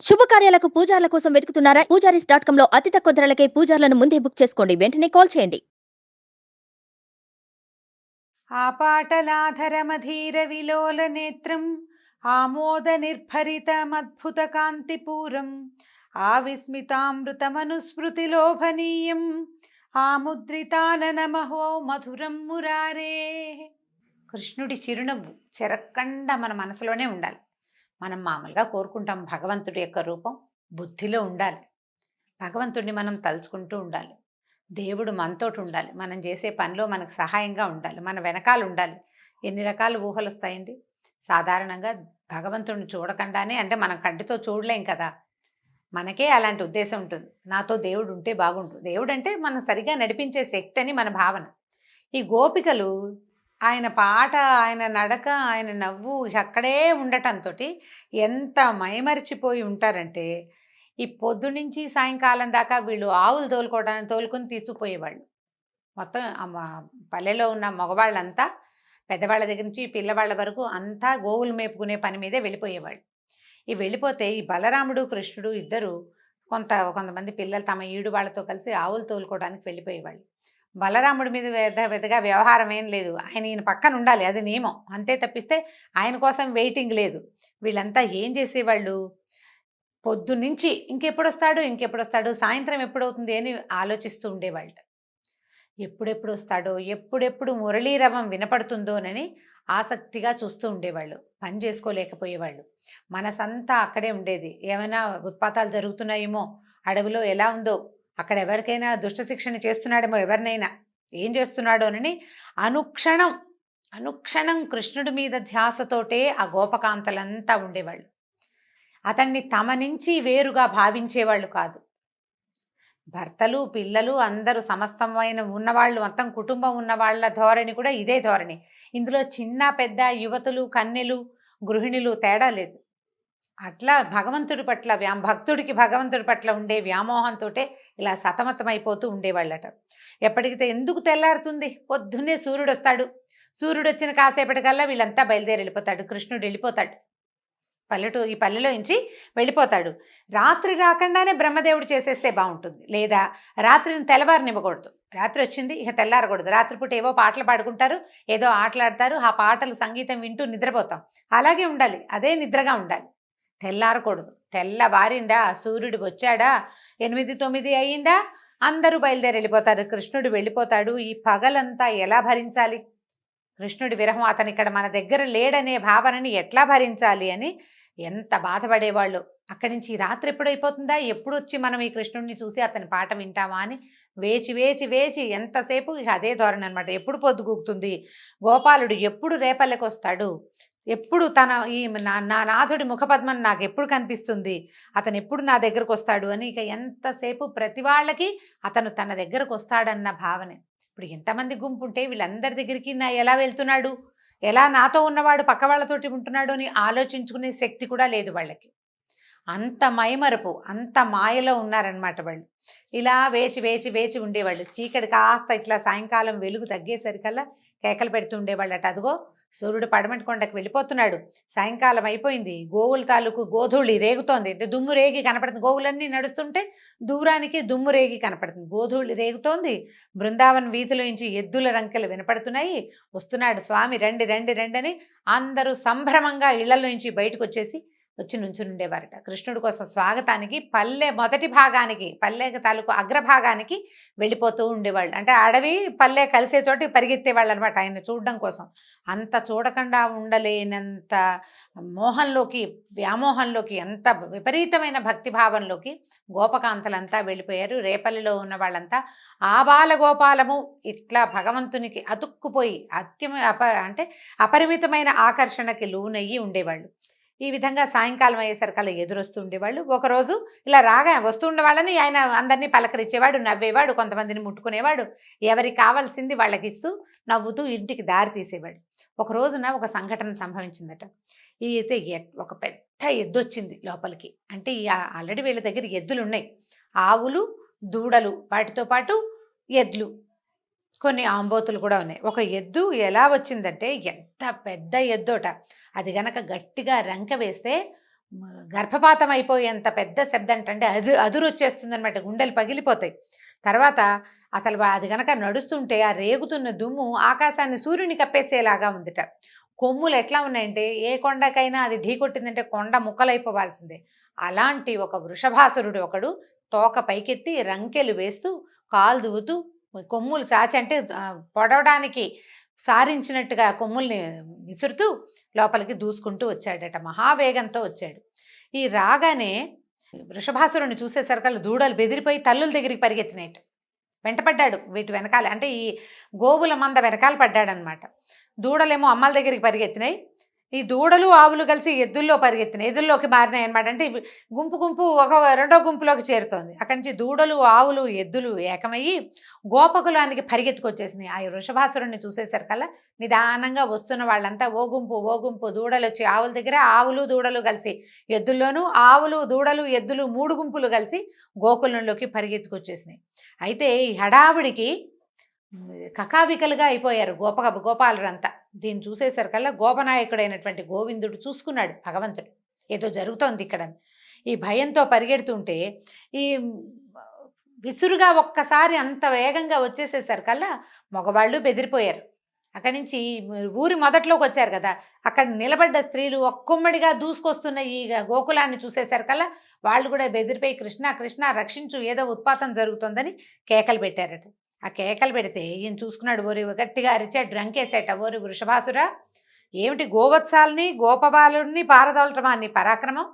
శుభకార్యాలకు పూజార్ల కోసం వెతుకుతున్నారా? పూజారీస్.com లో అతి తక్కువ ధరలకే పూజార్లను ముందే బుక్ చేసుకోండి. వెంటనే కాల్ చేయండి. ఆపాటలాధరమధీర విలోల నేత్రం ఆమోద నిర్భరితమద్భుత కాంతిపూరం ఆవిస్మితామృతమనుస్మృతి లోభనీయం ఆముద్రితాననమహో మధురం మురారే. కృష్ణుడి చిరునవ్వు చెరక్కండ మన మనసులోనే ఉండాలి. మనం మామూలుగా కోరుకుంటాం భగవంతుడి యొక్క రూపం బుద్ధిలో ఉండాలి. భగవంతుడిని మనం తలుచుకుంటూ ఉండాలి. దేవుడు మనతోటి ఉండాలి. మనం చేసే పనిలో మనకు సహాయంగా ఉండాలి. మన వెనకాల ఉండాలి. ఎన్ని రకాల ఊహలు వస్తాయండి. సాధారణంగా భగవంతుడిని చూడకుండానే, అంటే మనం కంటితో చూడలేం కదా, మనకే అలాంటి ఉద్దేశం ఉంటుంది. నాతో దేవుడు ఉంటే బాగుంటుంది. దేవుడు అంటే మనం సరిగా నడిపించే శక్తి అని మన భావన. ఈ గోపికలు ఆయన పాట, ఆయన నడక, ఆయన నవ్వు అక్కడే ఉండటంతో ఎంత మైమరిచిపోయి ఉంటారంటే, ఈ పొద్దునుంచి సాయంకాలం దాకా వీళ్ళు ఆవులు తోలుకొని తీసుకుపోయేవాళ్ళు. మొత్తం పల్లెలో ఉన్న మగవాళ్ళంతా, పెద్దవాళ్ళ దగ్గర నుంచి పిల్లవాళ్ళ వరకు అంతా గోవులు మేపుకునే పని మీదే వెళ్ళిపోయేవాళ్ళు. ఈ వెళ్ళిపోతే ఈ బలరాముడు కృష్ణుడు ఇద్దరు కొంతమంది పిల్లలు తమ ఈడు వాళ్ళతో కలిసి ఆవులు తోలుకోవడానికి వెళ్ళిపోయేవాళ్ళు. బలరాముడి మీద పెద్దగా వ్యవహారం ఏం లేదు. ఈయన పక్కన ఉండాలి, అది నియమం. అంతే తప్పిస్తే ఆయన కోసం వెయిటింగ్ లేదు. వీళ్ళంతా ఏం చేసేవాళ్ళు, పొద్దున్నుంచి ఇంకెప్పుడు వస్తాడు, సాయంత్రం ఎప్పుడవుతుంది అని ఆలోచిస్తూ ఉండేవాళ్ళు. ఎప్పుడెప్పుడు వస్తాడో, ఎప్పుడెప్పుడు మురళీరవం వినపడుతుందోనని ఆసక్తిగా చూస్తూ ఉండేవాళ్ళు. పని చేసుకోలేకపోయేవాళ్ళు. మనసంతా అక్కడే ఉండేది. ఏమైనా ఉత్పాతాలు జరుగుతున్నాయేమో, అడవిలో ఎలా ఉందో, అక్కడ ఎవరికైనా దుష్ట శిక్షణ చేస్తున్నాడేమో, ఎవరినైనా ఏం చేస్తున్నాడోనని అనుక్షణం కృష్ణుడి మీద ధ్యాసతోటే ఆ గోపకాంతలంతా ఉండేవాళ్ళు. అతన్ని తమ నుంచి వేరుగా భావించేవాళ్ళు కాదు. భర్తలు, పిల్లలు అందరూ సమస్తమైన ఉన్నవాళ్ళు, మొత్తం కుటుంబం ఉన్న వాళ్ళ ధోరణి కూడా ఇదే ధోరణి. ఇందులో చిన్న పెద్ద, యువతులు, కన్యలు, గృహిణులు తేడా లేదు. అట్లా భగవంతుడి పట్ల ఉండే వ్యామోహంతో ఇలా సతమతమైపోతూ ఉండేవాళ్ళట. ఎప్పటికైతే ఎందుకు తెల్లారుతుంది, పొద్దున్నే సూర్యుడు వస్తాడు. సూర్యుడు వచ్చిన కాసేపటికల్లా వీళ్ళంతా బయలుదేరి వెళ్ళిపోతాడు. కృష్ణుడు వెళ్ళిపోతాడు, ఈ పల్లెలో నుంచి వెళ్ళిపోతాడు. రాత్రి రాకుండానే బ్రహ్మదేవుడు చేసేస్తే బాగుంటుంది. లేదా రాత్రిని తెల్లవారనివ్వకూడదు. రాత్రి వచ్చింది, ఇక తెల్లారకూడదు. రాత్రిపూట ఏవో పాటలు పాడుకుంటారు, ఏదో ఆటలాడతారు, ఆ పాటలు సంగీతం వింటూ నిద్రపోతాం. అలాగే ఉండాలి, అదే నిద్రగా ఉండాలి. తెల్లారకూడదు. తెల్లవారిందా, సూర్యుడు వచ్చాడా, 8, 9 అయ్యిందా, అందరూ బయలుదేరి వెళ్ళిపోతారు. కృష్ణుడు వెళ్ళిపోతాడు. ఈ పగలంతా ఎలా భరించాలి? కృష్ణుడి విరహం, అతను ఇక్కడ మన దగ్గర లేడనే భావనని ఎట్లా భరించాలి అని ఎంత బాధపడేవాళ్ళు. అక్కడి నుంచి రాత్రి ఎప్పుడైపోతుందా, ఎప్పుడు వచ్చి మనం ఈ కృష్ణుడిని చూసి అతని పాట వింటామా అని వేచి ఎంతసేపు ఇక అదే ధోరణి అనమాట. ఎప్పుడు పొద్దుగూకుతుంది, గోపాలుడు ఎప్పుడు రేపల్లెకి వస్తాడు, ఎప్పుడు నా నాథుడి ముఖపద్మం నాకు ఎప్పుడు కనిపిస్తుంది, అతను ఎప్పుడు నా దగ్గరకు వస్తాడు అని ఇక ఎంతసేపు ప్రతి వాళ్ళకి అతను తన దగ్గరకు వస్తాడన్న భావనే. ఇప్పుడు ఎంతమంది గుంపు ఉంటే వీళ్ళందరి దగ్గరికి ఎలా వెళ్తున్నాడు, ఎలా నాతో ఉన్నవాడు పక్క వాళ్ళతోటి ఉంటున్నాడు అని ఆలోచించుకునే శక్తి కూడా లేదు వాళ్ళకి. అంత మైమరపు, అంత మాయలో ఉన్నారనమాట వాళ్ళు. ఇలా వేచి ఉండేవాళ్ళు. చీకటి కాస్త ఇట్లా సాయంకాలం వెలుగు తగ్గేసరికల్లా కేకలు పెడుతూ ఉండేవాళ్ళట. అదిగో సూర్యుడు పడమటి కొండకు వెళ్ళిపోతున్నాడు, సాయంకాలం అయిపోయింది, గోవుల తాలూకు గోధూళి రేగుతోంది, అంటే దుమ్ము రేగి కనపడుతుంది. గోవులన్నీ నడుస్తుంటే దూరానికి దుమ్ము రేగి కనపడుతుంది, గోధూళి రేగుతోంది. బృందావన వీధిలో నుంచి ఎద్దుల రంకెలు వినపడుతున్నాయి. వస్తున్నాడు స్వామి, రండి రండి రండి అని అందరూ సంభ్రమంగా ఇళ్లలో నుంచి బయటకు వచ్చి నుంచునుండేవారట. కృష్ణుడి కోసం స్వాగతానికి మొదటి భాగానికి, పల్లె తాలూకు అగ్రభాగానికి వెళ్ళిపోతూ ఉండేవాళ్ళు. అంటే అడవి పల్లె కలిసే చోటి పరిగెత్తేవాళ్ళు అనమాట ఆయన చూడడం కోసం. అంత చూడకుండా ఉండలేనంత మోహంలోకి, వ్యామోహంలోకి, అంత విపరీతమైన భక్తిభావంలోకి గోపకాంతలంతా వెళ్ళిపోయారు. రేపల్లిలో ఉన్న వాళ్ళంతా ఆబాల గోపాలము ఇట్లా భగవంతునికి అతుక్కుపోయి అంటే అపరిమితమైన ఆకర్షణకి లోనయ్యి ఉండేవాళ్ళు. ఈ విధంగా సాయంకాలం అయ్యేసరికల్లా ఎదురొస్తూ ఉండేవాళ్ళు. ఒకరోజు ఇలా వస్తుండే వాళ్ళని ఆయన అందరినీ పలకరించేవాడు, నవ్వేవాడు, కొంతమందిని ముట్టుకునేవాడు, ఎవరికి కావాల్సింది వాళ్ళకి ఇస్తూ నవ్వుతూ ఇంటికి దారి తీసేవాడు. ఒక రోజున ఒక సంఘటన సంభవించిందట. అయితే ఒక పెద్ద ఎద్దు వచ్చింది లోపలికి. అంటే ఆల్రెడీ వీళ్ళ దగ్గర ఎద్దులు ఉన్నాయి, ఆవులు, దూడలు, వాటితో పాటు ఎద్లు, కొన్ని ఆంబోతులు కూడా ఉన్నాయి. ఒక ఎద్దు ఎలా వచ్చిందంటే, ఎంత పెద్ద ఎద్దోట, అది గనక గట్టిగా రంక వేస్తే గర్భపాతం అయిపోయేంత పెద్ద శబ్దం అంటే అదురు వచ్చేస్తుంది అనమాట, గుండెలు పగిలిపోతాయి. తర్వాత అసలు అది గనక నడుస్తుంటే ఆ రేగుతున్న దుమ్ము ఆకాశాన్ని సూర్యుని కప్పేసేలాగా ఉందిట. కొమ్ములు ఎట్లా ఉన్నాయంటే ఏ కొండకైనా అది ఢీకొట్టిందంటే కొండ ముక్కలైపోవాల్సిందే. అలాంటి ఒక వృషభాసురుడు ఒకడు తోక పైకెత్తి రంకెలు వేస్తూ కాలు దువ్వుతూ కొమ్ములు చాచి అంటే పొడవడానికి సారించినట్టుగా కొమ్ముల్ని విసురుతూ లోపలికి దూసుకుంటూ వచ్చాడట, మహావేగంతో వచ్చాడు. ఈ రాగానే వృషభాసురుని చూసేసరికల్లా దూడలు బెదిరిపోయి తల్లుల దగ్గరికి పరిగెత్తినాయట. వెంటపడ్డాడు వీటి వెనకాల, అంటే ఈ గోవుల మంద వెనకాల పడ్డాడనమాట. దూడలేమో అమ్మల దగ్గరికి పరిగెత్తినాయి, ఈ దూడలు ఆవులు కలిసి ఎద్దుల్లో పరిగెత్తినాయి, ఎద్దుల్లోకి మారినాయి అనమాట. అంటే గుంపు గుంపు ఒక రెండో గుంపులోకి చేరుతోంది. అక్కడి నుంచి దూడలు ఆవులు ఎద్దులు ఏకమయ్యి గోపకులానికి పరిగెత్తుకొచ్చేసినాయి. ఆ వృషభాసురుణ్ణి చూసేసరికల్లా నిదానంగా వస్తున్న వాళ్ళంతా ఓ గుంపు దూడలు వచ్చి ఆవుల దగ్గర, ఆవులు దూడలు కలిసి ఎద్దుల్లోనూ, ఆవులు దూడలు ఎద్దులు 3 గుంపులు కలిసి గోకులంలోకి పరిగెత్తుకొచ్చేసినాయి. అయితే ఈ హడావిడికి కకావికలుగా అయిపోయారు గోపాలురంతా. దీన్ని చూసేసరికల్లా గోపనాయకుడైనటువంటి గోవిందుడు చూసుకున్నాడు భగవంతుడు ఏదో జరుగుతోంది ఇక్కడ. ఈ భయంతో పరిగెడుతుంటే ఈ విసురుగా ఒక్కసారి అంత వేగంగా వచ్చేసేసరికల్లా మగవాళ్ళు బెదిరిపోయారు. అక్కడి నుంచి ఊరి మొదట్లోకి వచ్చారు కదా, అక్కడ నిలబడ్డ స్త్రీలు ఒక్కొమ్మడిగా దూసుకొస్తున్న ఈ గోకులాన్ని చూసేసరికల్లా వాళ్ళు కూడా బెదిరిపోయి కృష్ణ కృష్ణ రక్షించు, ఏదో ఉత్పాతం జరుగుతుందని కేకలు పెట్టారట. ఆ కేకలు పెడితే ఈయన చూసుకున్నాడు, ఓరి గట్టిగా అరిచాడు, రంకేసేట, ఓరి వృషభాసురా, ఏమిటి గోవత్సాలని గోపబాలుడిని పారదోలటమా నీ పరాక్రమం?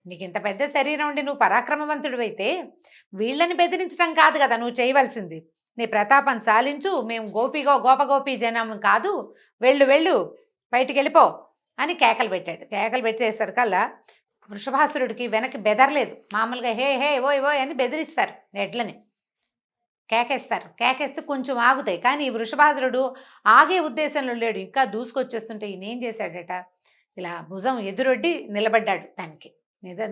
నీకు ఇంత పెద్ద శరీరం ఉండి నువ్వు పరాక్రమవంతుడు అయితే వీళ్ళని బెదిరించడం కాదు కదా నువ్వు చేయవలసింది, నీ ప్రతాపం చాలించు, మేము గోపగోపి జనం కాదు, వెళ్ళు బయటికి వెళ్ళిపో అని కేకలు పెట్టాడు. కేకలు పెట్టేసరికల్లా వృషభాసురుడికి వెనక్కి బెదరలేదు. మామూలుగా హే హే ఓయ్ అని బెదిరిస్తారు, ఎడ్లని కేకేస్తారు, కేకేస్తే కొంచెం ఆగుతాయి. కానీ ఈ వృషభాసురుడు ఆగే ఉద్దేశంలో లేడు, ఇంకా దూసుకొచ్చేస్తుంటే ఈయన ఏం చేశాడట, ఇలా భుజం ఎదురొడ్డి నిలబడ్డాడు. దానికి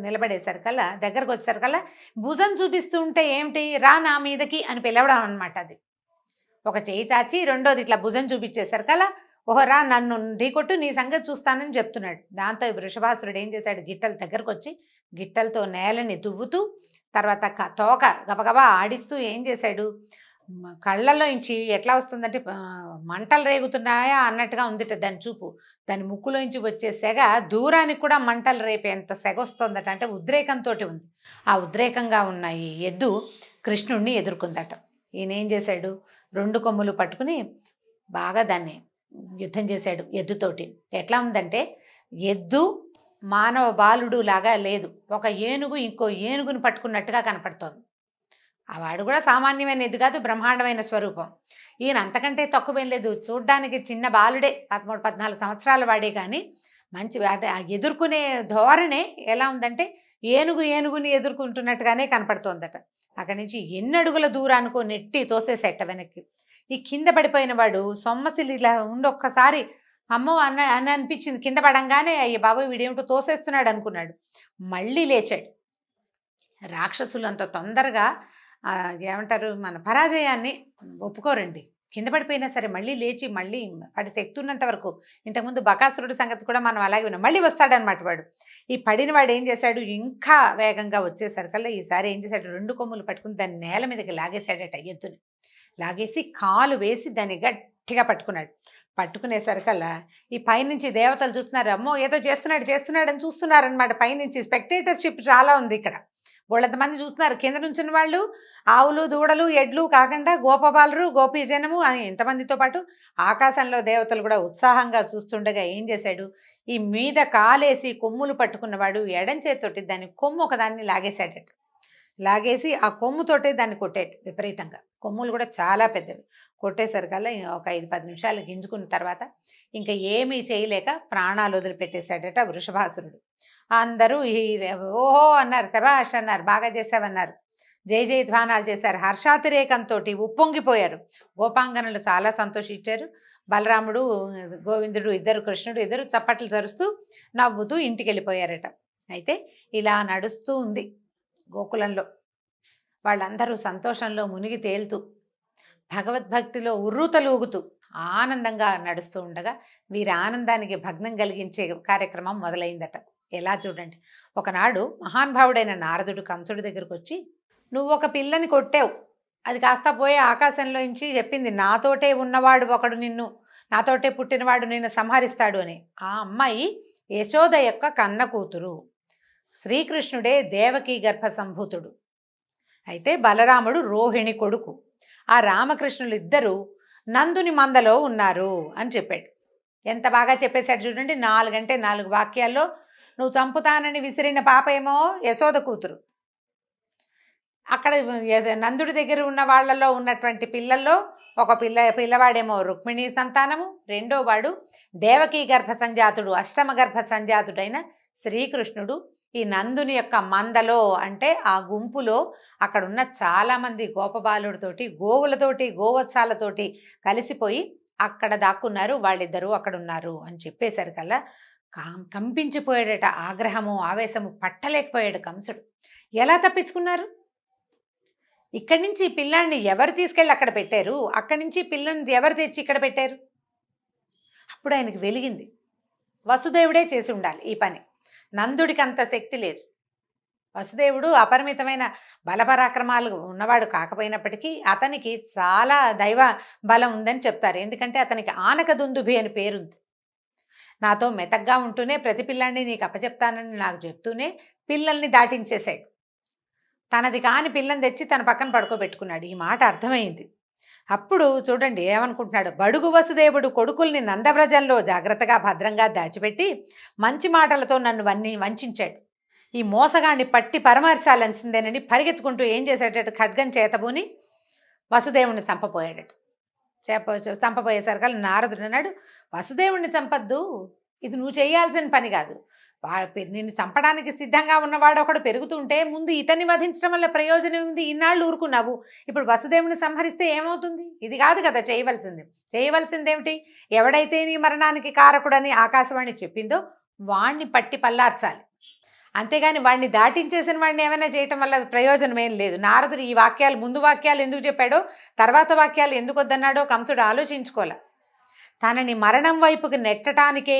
నిలబడేసరికల్లా దగ్గరకు వచ్చేసరికల్లా భుజం చూపిస్తూ ఉంటే ఏమిటి, రా నా మీదకి అని పిలవడం అనమాట. అది ఒక చేయి చాచి రెండోది ఇట్లా భుజం చూపించేసరికల్లా ఓహో రా నన్ను ఢీకొట్టు, నీ సంగతి చూస్తానని చెప్తున్నాడు. దాంతో ఈ వృషభాసురుడు ఏం చేశాడు, గిట్టల దగ్గరకు వచ్చి గిట్టలతో నేలని దువ్వుతూ తర్వాత తోక గబగబా ఆడిస్తూ ఏం చేశాడు, కళ్ళలోంచి ఎట్లా వస్తుందంటే మంటలు రేగుతున్నాయా అన్నట్టుగా ఉందిట దాని చూపు. దాని ముక్కులోంచి వచ్చే సెగ దూరానికి కూడా మంటలు రేపేంత సెగ వస్తుందట, అంటే ఉద్రేకంతో ఉంది. ఆ ఉద్రేకంగా ఉన్న ఈ ఎద్దు కృష్ణుణ్ణి ఎదుర్కొందట. ఈయన ఏం చేశాడు, 2 కొమ్ములు పట్టుకుని బాగా దాన్ని యుద్ధం చేశాడు ఎద్దుతోటి. ఎట్లా ఉందంటే ఎద్దు మానవ బాలుడు లాగా లేదు, ఒక ఏనుగు ఇంకో ఏనుగుని పట్టుకున్నట్టుగా కనపడుతోంది. ఆ వాడు కూడా సామాన్యమైన ఎద్దు కాదు, బ్రహ్మాండమైన స్వరూపం. ఈయన అంతకంటే తక్కువేం లేదు, చూడ్డానికి చిన్న బాలుడే, 13-14 సంవత్సరాల వాడే. కానీ మంచి ఎదుర్కొనే ధోరణే ఎలా ఉందంటే ఏనుగుని ఎదుర్కొంటున్నట్టుగానే కనపడుతోందట. అక్కడి నుంచి ఎన్ని అడుగుల దూరానికో నెట్టి తోసేసేట వెనక్కి. ఈ కింద పడిపోయిన వాడు సొమ్మసిల్లి ఇలా ఉండి ఒక్కసారి అమ్మో అని అనిపించింది. కింద పడంగానే అయ్య బాబోయ్ వీడేమిటో తోసేస్తున్నాడు అనుకున్నాడు. మళ్ళీ లేచాడు. రాక్షసులు అంత తొందరగా ఏమంటారు, మన పరాజయాన్ని ఒప్పుకోరండి. కింద పడిపోయినా సరే మళ్ళీ లేచి మళ్ళీ వాడి శక్తి ఉన్నంత వరకు, ఇంతకుముందు బకాసురుడి సంగతి కూడా మనం అలాగే విన్నాం, మళ్ళీ వస్తాడనమాట వాడు. ఈ పడిన వాడు ఏం చేశాడు, ఇంకా వేగంగా వచ్చేసరికల్లా ఈసారి ఏం చేశాడు, 2 కొమ్ములు పట్టుకుని దాన్ని నేల మీదకి లాగేశాడట. ఎద్దుని లాగేసి కాలు వేసి దాన్ని గట్టిగా పట్టుకున్నాడు. పట్టుకునేసరికల్లా ఈ పైనుంచి దేవతలు చూస్తున్నారు, అమ్మో ఏదో చేస్తున్నాడు అని చూస్తున్నారనమాట. పైనుంచి స్పెక్టేటర్షిప్ చాలా ఉంది ఇక్కడ, వాళ్ళంతమంది చూస్తున్నారు. కింద నుంచిన వాళ్ళు ఆవులు దూడలు ఎడ్లు కాకుండా గోపబాలురు గోపీజనము అని ఇంతమందితో పాటు ఆకాశంలో దేవతలు కూడా ఉత్సాహంగా చూస్తుండగా ఏం చేశాడు, ఈ మీద కాలేసి కొమ్ములు పట్టుకున్నవాడు ఎడం చేతితోటి దాన్ని కొమ్ము ఒకదాన్ని లాగేశాడట. లాగేసి ఆ కొమ్ముతోటే దాన్ని కొట్టాడు విపరీతంగా. కొమ్ములు కూడా చాలా పెద్దవి. కొట్టేసరికల్లా ఒక 5-10 నిమిషాలు గింజుకున్న తర్వాత ఇంకా ఏమీ చేయలేక ప్రాణాలు వదిలిపెట్టేశాడట వృషభాసురుడు. అందరూ ఓహో అన్నారు, శభాష్ అన్నారు, బాగా చేసావన్నారు, జై జై ధ్వానాలు చేశారు. హర్షాతిరేకంతో ఉప్పొంగిపోయారు. గోపాంగనులు చాలా సంతోషించారు. బలరాముడు గోవిందుడు ఇద్దరు, కృష్ణుడు ఇద్దరు చప్పట్లు జరుస్తూ నవ్వుతూ ఇంటికి వెళ్ళిపోయారట. అయితే ఇలా నడుస్తూ ఉంది గోకులంలో. వాళ్ళందరూ సంతోషంలో మునిగి తేలుతూ భగవద్భక్తిలో ఉర్రూతలూగుతూ ఆనందంగా నడుస్తూ ఉండగా వీరి ఆనందానికి భగ్నం కలిగించే కార్యక్రమం మొదలైందట. ఎలా చూడండి. ఒకనాడు మహానుభావుడైన నారదుడు కంసుడి దగ్గరకు వచ్చి, నువ్వు ఒక పిల్లని కొట్టావు, అది కాస్త పోయి ఆకాశంలో నుంచి చెప్పింది, నాతోటే ఉన్నవాడు ఒకడు నిన్ను, నాతోటే పుట్టినవాడు నిన్ను సంహరిస్తాడు అని. ఆ అమ్మాయి యశోద యొక్క కన్న కూతురు, శ్రీకృష్ణుడే దేవకీ గర్భ సంభూతుడు. అయితే బలరాముడు రోహిణి కొడుకు. ఆ రామకృష్ణులు ఇద్దరూ నందుని మందలో ఉన్నారు అని చెప్పాడు. ఎంత బాగా చెప్పేశాడు చూడండి. 4 అంటే 4 వాక్యాల్లో నువ్వు చంపుతానని విసిరిన పాప ఏమో యశోద కూతురు. అక్కడ నందుడి దగ్గర ఉన్న వాళ్ళలో ఉన్నటువంటి పిల్లల్లో ఒక పిల్లవాడేమో రుక్మిణి సంతానము, రెండో వాడు దేవకీ గర్భ సంజాతుడు, అష్టమ గర్భ సంజాతుడైన శ్రీకృష్ణుడు. ఈ నందుని యొక్క మందలో అంటే ఆ గుంపులో అక్కడున్న చాలామంది గోపబాలుడితోటి, గోవులతోటి, గోవత్సాలతోటి కలిసిపోయి అక్కడ దాక్కున్నారు, వాళ్ళిద్దరూ అక్కడ ఉన్నారు అని చెప్పేసరికల్లా కంపించిపోయాడట. ఆగ్రహము ఆవేశము పట్టలేకపోయాడు కంసుడు. ఎలా తప్పించుకున్నారు? ఇక్కడి నుంచి పిల్లాన్ని ఎవరు తీసుకెళ్ళి అక్కడ పెట్టారు? అక్కడి నుంచి పిల్లని ఎవరు తెచ్చి ఇక్కడ పెట్టారు? అప్పుడు ఆయనకు వెలిగింది, వసుదేవుడే చేసి ఉండాలి ఈ పని. నందుడికి అంత శక్తి లేదు. వసుదేవుడు అపరిమితమైన బలపరాక్రమాలు ఉన్నవాడు కాకపోయినప్పటికీ అతనికి చాలా దైవ బలం ఉందని చెప్తారు. ఎందుకంటే అతనికి ఆనక దుందుభి అని పేరుంది. నాతో మెతగ్గా ఉంటూనే ప్రతి పిల్లాన్ని నీకు అప్పచెప్తానని నాకు చెప్తూనే పిల్లల్ని దాటించేశాడు. తనది కాని పిల్లని తెచ్చి తన పక్కన పడుకోబెట్టుకున్నాడు. ఈ మాట అర్థమైంది. అప్పుడు చూడండి ఏమనుకుంటున్నాడు. బడుగు వసుదేవుడు కొడుకుల్ని నందవ్రజంలో జాగ్రత్తగా భద్రంగా దాచిపెట్టి మంచి మాటలతో నన్ను వంచాడు. ఈ మోసగాన్ని పట్టి పరమార్చాల్సిందేనని పరిగెత్తుకుంటూ ఏం చేశాడట, ఖడ్గం చేతబూని వసుదేవుణ్ణి చంపపోయాడట. చంపపోయేసరికి నారదుడు అన్నాడు, వసుదేవుణ్ణి చంపద్దు, ఇది నువ్వు చేయాల్సిన పని కాదు. నిన్ను చంపడానికి సిద్ధంగా ఉన్నవాడు ఒకడు పెరుగుతుంటే ముందు ఇతన్ని వధించడం వల్ల ప్రయోజనం ఉంది. ఇన్నాళ్ళు ఊరుకున్నావు, ఇప్పుడు వసుదేవుని సంహరిస్తే ఏమవుతుంది? ఇది కాదు కదా చేయవలసింది. చేయవలసిందేమిటి? ఎవడైతే నీ మరణానికి కారకుడని ఆకాశవాణి చెప్పిందో వాణ్ణి పట్టి పల్లార్చాలి. అంతేగాని వాడిని దాటించేసిన వాడిని ఏమైనా చేయటం వల్ల ప్రయోజనం ఏం లేదు. నారదుడు ఈ వాక్యాలు, ముందు వాక్యాలు ఎందుకు చెప్పాడో, తర్వాత వాక్యాలు ఎందుకు వద్దన్నాడో కంసుడు ఆలోచించుకోలే. తనని మరణం వైపుకి నెట్టడానికే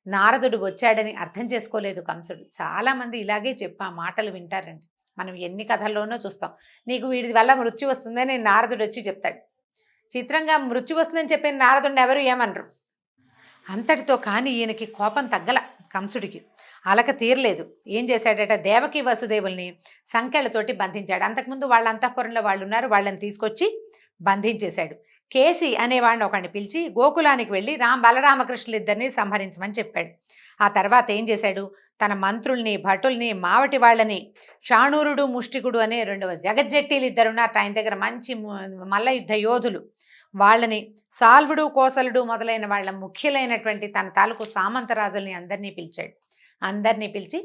నారదుడు వచ్చాడని అర్థం చేసుకోలేదు కంసుడు. చాలామంది ఇలాగే చెప్పా మాటలు వింటారండి. మనం ఎన్ని కథల్లోనో చూస్తాం. నీకు వీడి వల్ల మృత్యు వస్తుందని నారదుడు వచ్చి చెప్తాడు. చిత్రంగా మృత్యు వస్తుందని చెప్పిన నారదుడిని ఎవరు ఏమనరు. అంతటితో కానీ ఈయనకి కోపం తగ్గల. కంసుడికి అలక తీరలేదు. ఏం చేశాడట, దేవకి వసుదేవుల్ని సంకెళ్ళతోటి బంధించాడు. అంతకుముందు వాళ్ళ అంతఃపురంలో వాళ్ళు ఉన్నారు, వాళ్ళని తీసుకొచ్చి బంధించేశాడు. కేసి అనేవాడిని ఒకడిని పిలిచి గోకులానికి వెళ్ళి బలరామకృష్ణులు ఇద్దరిని సంహరించమని చెప్పాడు. ఆ తర్వాత ఏం చేశాడు, తన మంత్రుల్ని, భటుల్ని, మావటి వాళ్ళని, చాణూరుడు, ముష్టికుడు అనే 2 జగజ్జట్టీలు ఇద్దరున్నారు ఆయన దగ్గర, మంచి మల్ల యుద్ధ యోధులు. వాళ్ళని, సాల్వుడు, కోసలుడు మొదలైన వాళ్ళ ముఖ్యులైనటువంటి తన తాలూకు సామంతరాజుల్ని అందరినీ పిలిచాడు. అందరినీ పిలిచి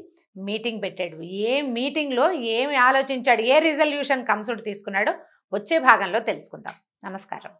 మీటింగ్ పెట్టాడు. ఏ మీటింగ్లో ఏమి ఆలోచించాడు, ఏ రిజల్యూషన్ కంసుడు తీసుకున్నాడో వచ్చే భాగంలో తెలుసుకుందాం. నమస్కారం.